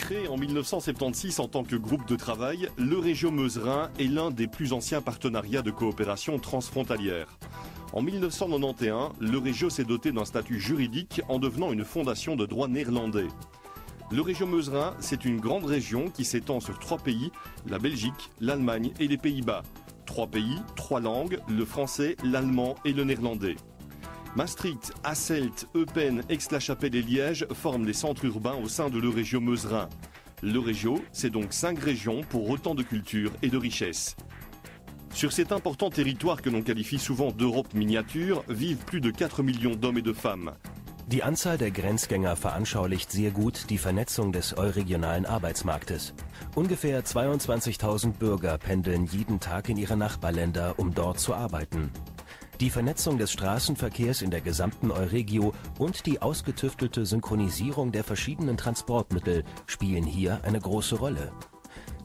Créé en 1976 en tant que groupe de travail, l'Euregio Meuse-Rhin est l'un des plus anciens partenariats de coopération transfrontalière. En 1991, l'Euregio s'est doté d'un statut juridique en devenant une fondation de droit néerlandais. L'Euregio Meuse-Rhin, c'est une grande région qui s'étend sur 3 pays, la Belgique, l'Allemagne et les Pays-Bas. 3 pays, 3 langues, le français, l'allemand et le néerlandais. Maastricht, Hasselt, Eupen, Aix-la-Chapelle et Liège forment les centres urbains au sein de l'Euregio Meuse-Rhin. L'Euregio, c'est donc 5 régions pour autant de culture et de richesse. Sur cet important territoire que l'on qualifie souvent d'Europe miniature, vivent plus de 4 millions d'hommes et de femmes. Die Anzahl der Grenzgänger veranschaulicht sehr gut die Vernetzung des euregionalen Arbeitsmarktes. Ungefähr 22.000 Bürger pendeln jeden Tag in ihre Nachbarländer, um dort zu arbeiten. Die Vernetzung des Straßenverkehrs in der gesamten Euregio und die ausgetüftelte Synchronisierung der verschiedenen Transportmittel spielen hier eine große Rolle.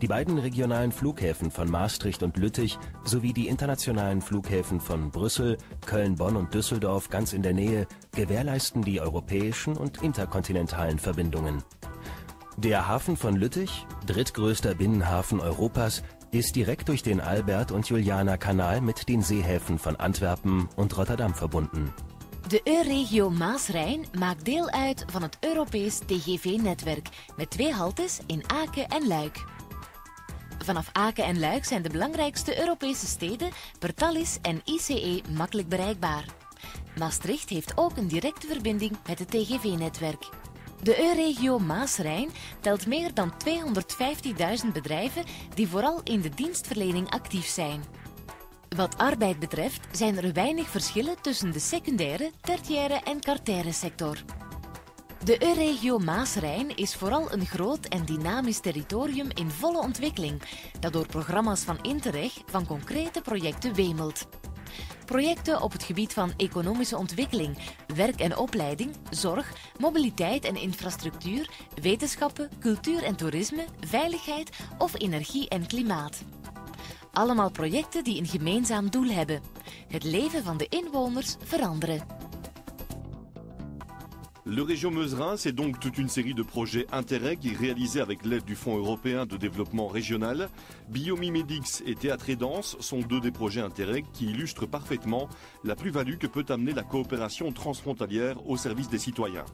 Die beiden regionalen Flughäfen von Maastricht und Lüttich sowie die internationalen Flughäfen von Brüssel, Köln, Bonn und Düsseldorf ganz in der Nähe gewährleisten die europäischen und interkontinentalen Verbindungen. Der Hafen von Lüttich, drittgrößter Binnenhafen Europas, ist direkt durch den Albert- und Juliana-Kanal mit den Seehäfen von Antwerpen und Rotterdam verbunden. De Euregio Maas-Rijn maakt deel uit van het Europees TGV-netwerk met 2 haltes in Aken en Luik. Vanaf Aken en Luik zijn de belangrijkste Europese steden per Thalys en ICE makkelijk bereikbaar. Maastricht heeft ook een directe verbinding met het TGV-netwerk. De Euregio Maas-Rijn telt meer dan 250.000 bedrijven die vooral in de dienstverlening actief zijn. Wat arbeid betreft zijn er weinig verschillen tussen de secundaire, tertiaire en quartaire sector. De Euregio Maas-Rijn is vooral een groot en dynamisch territorium in volle ontwikkeling, dat door programma's van Interreg van concrete projecten wemelt. Projecten op het gebied van economische ontwikkeling, werk en opleiding, zorg, mobiliteit en infrastructuur, wetenschappen, cultuur en toerisme, veiligheid of energie en klimaat. Allemaal projecten die een gemeenzaam doel hebben: het leven van de inwoners veranderen. L'Euregio Meuse-Rhin, c'est donc toute une série de projets Interreg réalisés avec l'aide du Fonds européen de développement régional. Biomimedix et Théâtre et Danse sont 2 des projets Interreg qui illustrent parfaitement la plus-value que peut amener la coopération transfrontalière au service des citoyens.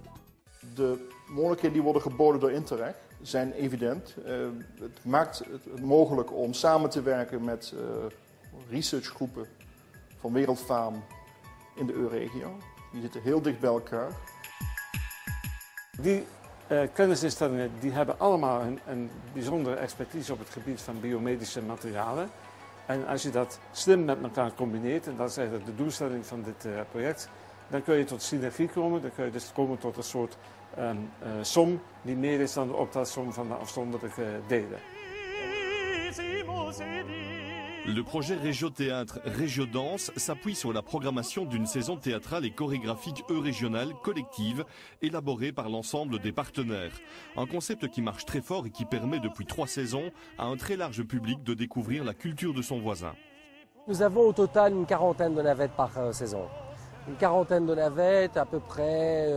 De mogelijkheden die worden geboden door Interreg zijn evident. Het maakt het mogelijk om samen te werken met researchgroepen van wereldfaam in de Euregio. Die zitten heel dicht bij elkaar. Die kennisinstellingen die hebben allemaal een bijzondere expertise op het gebied van biomedische materialen. En als je dat slim met elkaar combineert, en dat is eigenlijk de doelstelling van dit project, dan kun je tot synergie komen. Dan kun je dus komen tot een soort som die meer is dan de optelsom van de afzonderlijke delen. Le projet Régio Théâtre, Régio Danse s'appuie sur la programmation d'une saison théâtrale et chorégraphique eurégionale collective élaborée par l'ensemble des partenaires. Un concept qui marche très fort et qui permet depuis 3 saisons à un très large public de découvrir la culture de son voisin. Nous avons au total une quarantaine de navettes par saison. Une quarantaine de navettes, à peu près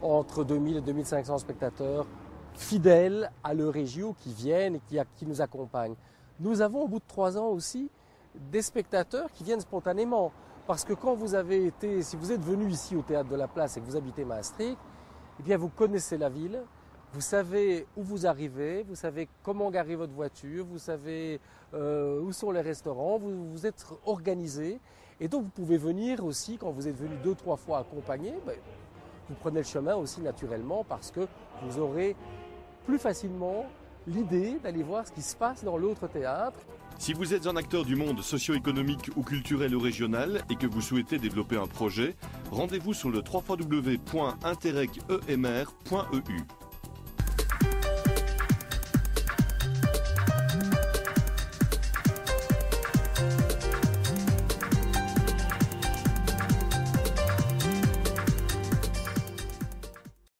entre 2000 et 2500 spectateurs fidèles à l'Euregio qui viennent et qui nous accompagnent. Nous avons au bout de 3 ans aussi des spectateurs qui viennent spontanément. Parce que quand vous avez été, si vous êtes venu ici au Théâtre de la Place et que vous habitez Maastricht, eh bien vous connaissez la ville, vous savez où vous arrivez, vous savez comment garer votre voiture, vous savez où sont les restaurants, vous êtes organisé. Et donc vous pouvez venir aussi, quand vous êtes venu 2-3 fois accompagné, vous prenez le chemin aussi naturellement parce que vous aurez plus facilement l'idée d'aller voir ce qui se passe dans l'autre théâtre. Si vous êtes un acteur du monde socio-économique ou culturel ou régional et que vous souhaitez développer un projet, rendez-vous sur le www.interreg-emr.eu.